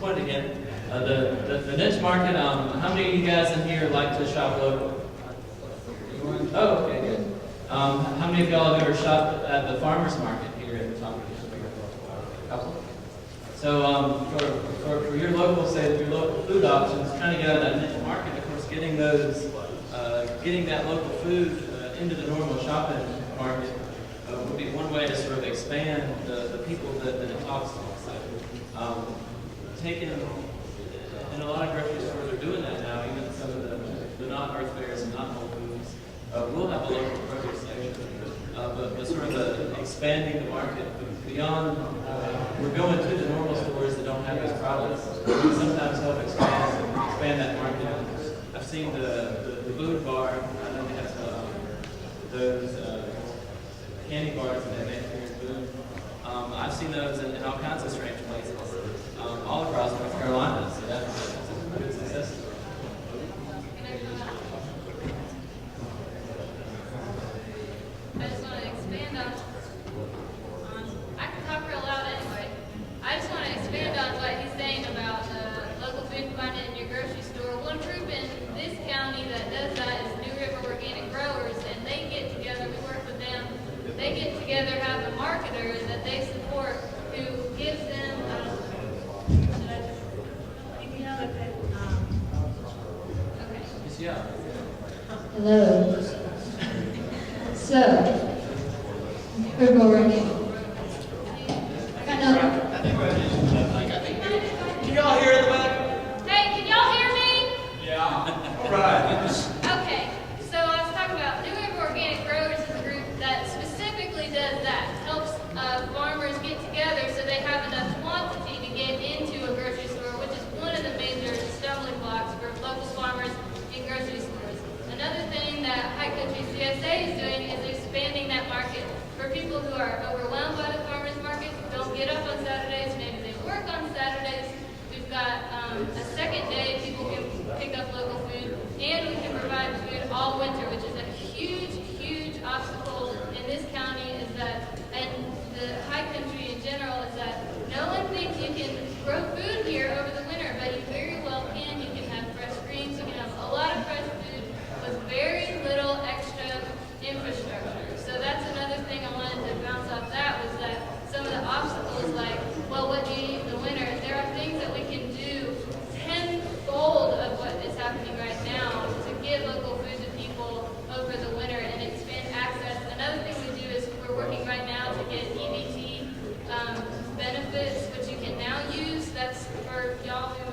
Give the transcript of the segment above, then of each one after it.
disappointed again. The niche market, how many of you guys in here like to shop local? Oh, okay, good. How many of y'all have ever shopped at the farmer's market here in Watauga? A couple? So for your local, say, your local food options, trying to get out of that niche market, of course, getting those, getting that local food into the normal shopping market would be one way to sort of expand the people that it talks to. So, taking, and a lot of grocery stores are doing that now, even some of the non-earth fairs and non-whole foods will have a local produce section. But sort of expanding the market beyond, we're going to the normal stores that don't have those products. We sometimes help expand that market. I've seen the Boone Bar, I know they have those candy bars that they make here in Boone. I've seen those in all kinds of strange places, all across North Carolina, so that's a good success story. I just want to expand on, I can talk real loud anyway. I just want to expand on what he's saying about local food and find it in your grocery store. One group in this county that does that is New River Organic Growers, and they get together, we work with them, they get together, have a marketer that they support who gives them, okay. Yeah. Hello. So, herbal organic. Can y'all hear in the back? Hey, can y'all hear me? Yeah. All right. Okay, so I was talking about New River Organic Growers is a group that specifically does that, helps farmers get together so they have enough quantity to get into a grocery store, which is one of the major stumbling blocks for local farmers in grocery stores. Another thing that High Country CSA is doing is expanding that market for people who are overwhelmed by the farmers market, who don't get up on Saturdays, maybe they work on Saturdays. We've got a second day people can pick up local food, and we can provide food all winter, which is a huge, huge obstacle in this county, is that, and the High Country in general, is that no one thinks you can grow food here over the winter, but you very well can. You can have fresh greens, you can have a lot of fresh food with very little extra infrastructure. So that's another thing I wanted to bounce off that, was that some of the obstacles, like, well, what do you eat in the winter? There are things that we can do tenfold of what is happening right now to get local food to people over the winter and expand access. Another thing we do is we're working right now to get EBT benefits, which you can now use. That's for y'all who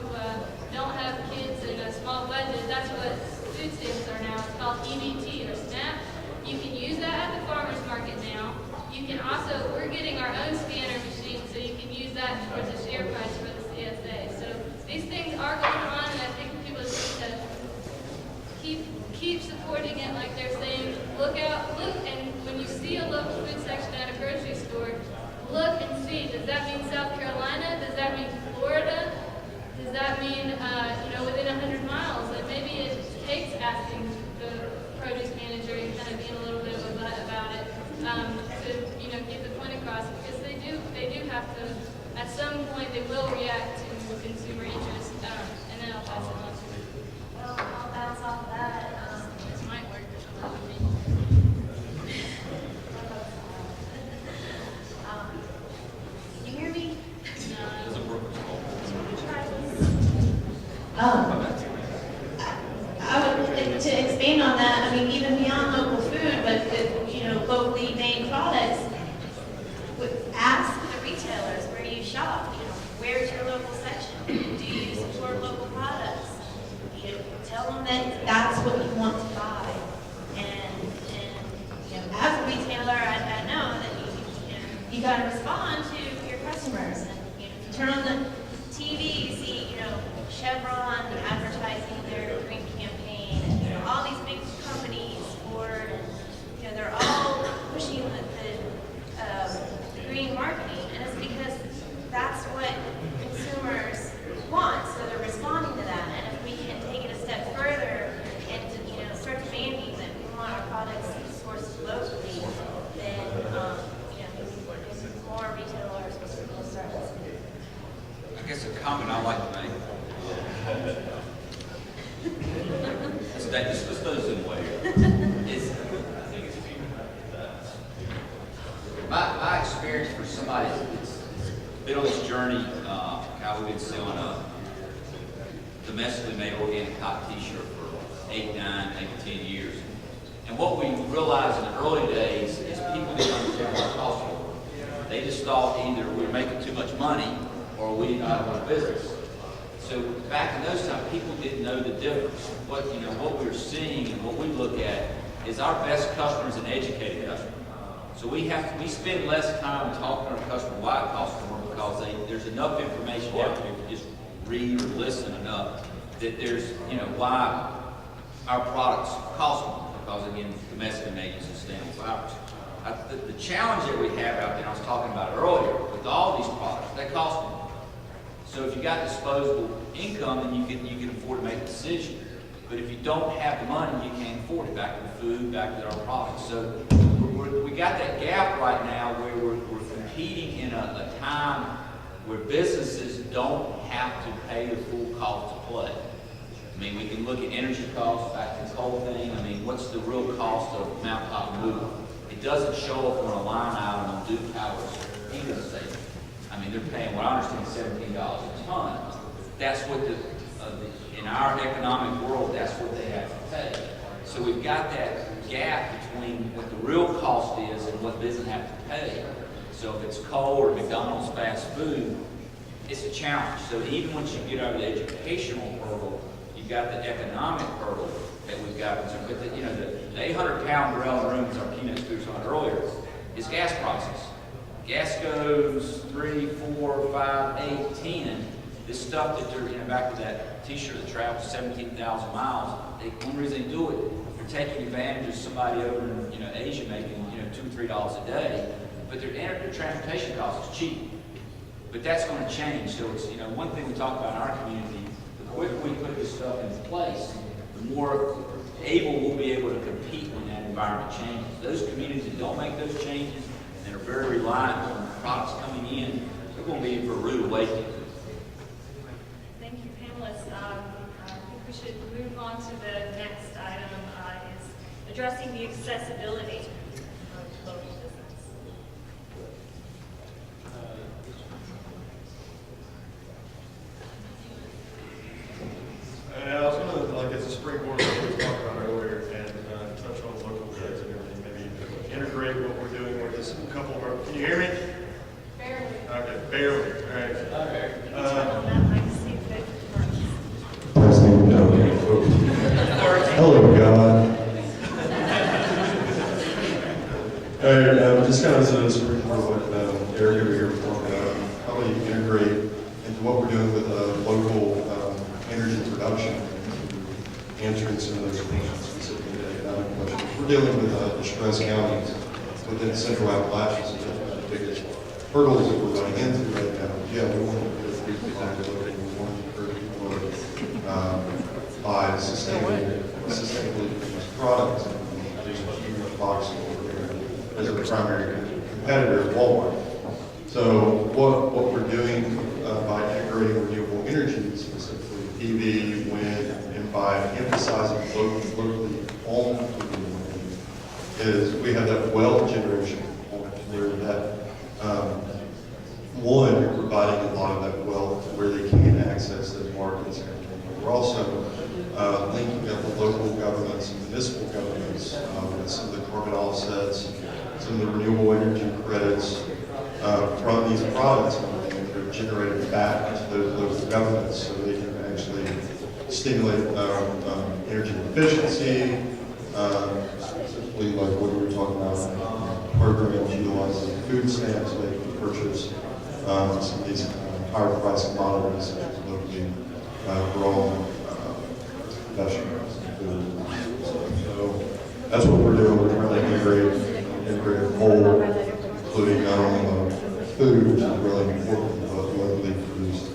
don't have kids and a small budget. That's what food stamps are now. It's called EBT or SNAP. You can use that at the farmer's market now. You can also, we're getting our own scanner machine, so you can use that towards the share price for the CSA. So these things are going on, and I think people just need to keep supporting it, like they're saying. Look, and when you see a local food section at a grocery store, look and see. Does that mean South Carolina? Does that mean Florida? Does that mean, within 100 miles? And maybe it takes asking the produce manager and kind of being a little bit of a butt about it to, get the point across, because they do have to, at some point, they will react to consumer interest. And then I'll pass it on. Well, I'll bounce off of that. This might work for some other Can you hear me? To expand on that, I mean, even beyond local food, but locally made products, ask the retailers, where do you shop? Where's your local section? Do you support local products? Tell them that that's what you want to buy. And as a retailer, I know that you got to respond to your customers. And if you turn on the TV, you see Chevron advertising their green campaign, and all these big companies, Ford, and they're all pushing the green marketing, and it's because that's what consumers want. So they're responding to that, and if we can take it a step further and start demanding that we want our products sourced locally, then more retailers will start listening. guess a comment I'd like to make. Let's throw this in the way. My experience for somebody that's been on this journey, how we've been selling a domestically made organic cotton t-shirt for 8, 9, maybe 10 years. And what we realized in the early days is people didn't understand what our costs were. They just thought either we were making too much money or we didn't have a business. So back in those times, people didn't know the difference. What we're seeing and what we look at is our best customer is an educated customer. So we spend less time talking to our customer why it costs more because there's enough information out there to just read or listen enough that there's why our products cost more because again domestic made and sustainable fibers. The challenge that we have out there, I was talking about earlier, with all these products, they cost more. So if you got disposable income, then you can afford to make a decision. But if you don't have the money, you can't afford it. Back to the food, back to our products. So we got that gap right now where we're competing in a time where businesses don't have to pay the full cost to play. I mean, we can look at energy costs, back to this whole thing. I mean, what's the real cost of mountaintop movement? It doesn't show up on a line item on Duke Power's income statement. I mean, they're paying what I understand $17 a ton. That's what in our economic world, that's what they have to pay. So we've got that gap between what the real cost is and what business have to pay. So if it's coal or McDonald's fast food, it's a challenge. So even once you get over the educational hurdle, you've got the economic hurdle that we've got. But the 800-pound gorilla room, as our keynote speaker talked earlier, is gas prices. Gas goes 3, 4, 5, 8, 10. This stuff that they're, back to that t-shirt that travels 17,000 miles, one reason they do it, they're taking advantage of somebody over in Asia making $2 or $3 a day, but their transportation cost is cheap. But that's going to change. So it's one thing we talk about in our community, the quicker we put this stuff in place, the more able we'll be able to compete when that environment changes. Those communities that don't make those changes and are very reliant on products coming in, they're going to be in for a rude awakening. Thank you, panelists. I think we should move on to the next item, is addressing the accessibility of local business. I was going to, like, as a springboard, what we talked about earlier, and touch on local goods and everything, maybe integrate what we're doing with this couple of our, can you hear me? Barely. Okay, barely, all right. Turn on that mic to see if it works. Testing, hello, God. All right, just kind of as a springboard, what Eric over here was talking about, how do you integrate into what we're doing with local energy production, answering some of those specifically economic questions. We're dealing with distressed counties within Central Appalachia, so that's the biggest hurdles that we're running into right now. Yeah, we want to do exactly what we want to encourage people to buy sustainably produced products. And there's a huge box over there as a primary competitor of Walmart. So what we're doing by integrating renewable energy, specifically PV, wind, and by emphasizing locally owned renewable energy, is we have that well generation component where that one, you're providing a lot of that wealth where they can access those markets. And we're also linking up the local governments and municipal governments with some of the carbon offsets, some of the renewable energy credits from these products, and they're generated back to those local governments so they can actually stimulate energy efficiency, specifically like what we were talking about, programs utilizing food stamps so they can purchase some of these higher price commodities locally for all vegetables and food. So that's what we're doing. We're trying to integrate the whole, including not only food, which is really important, but locally produced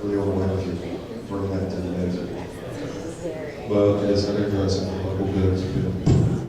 renewable energy, bring that to the mix. But it is an interesting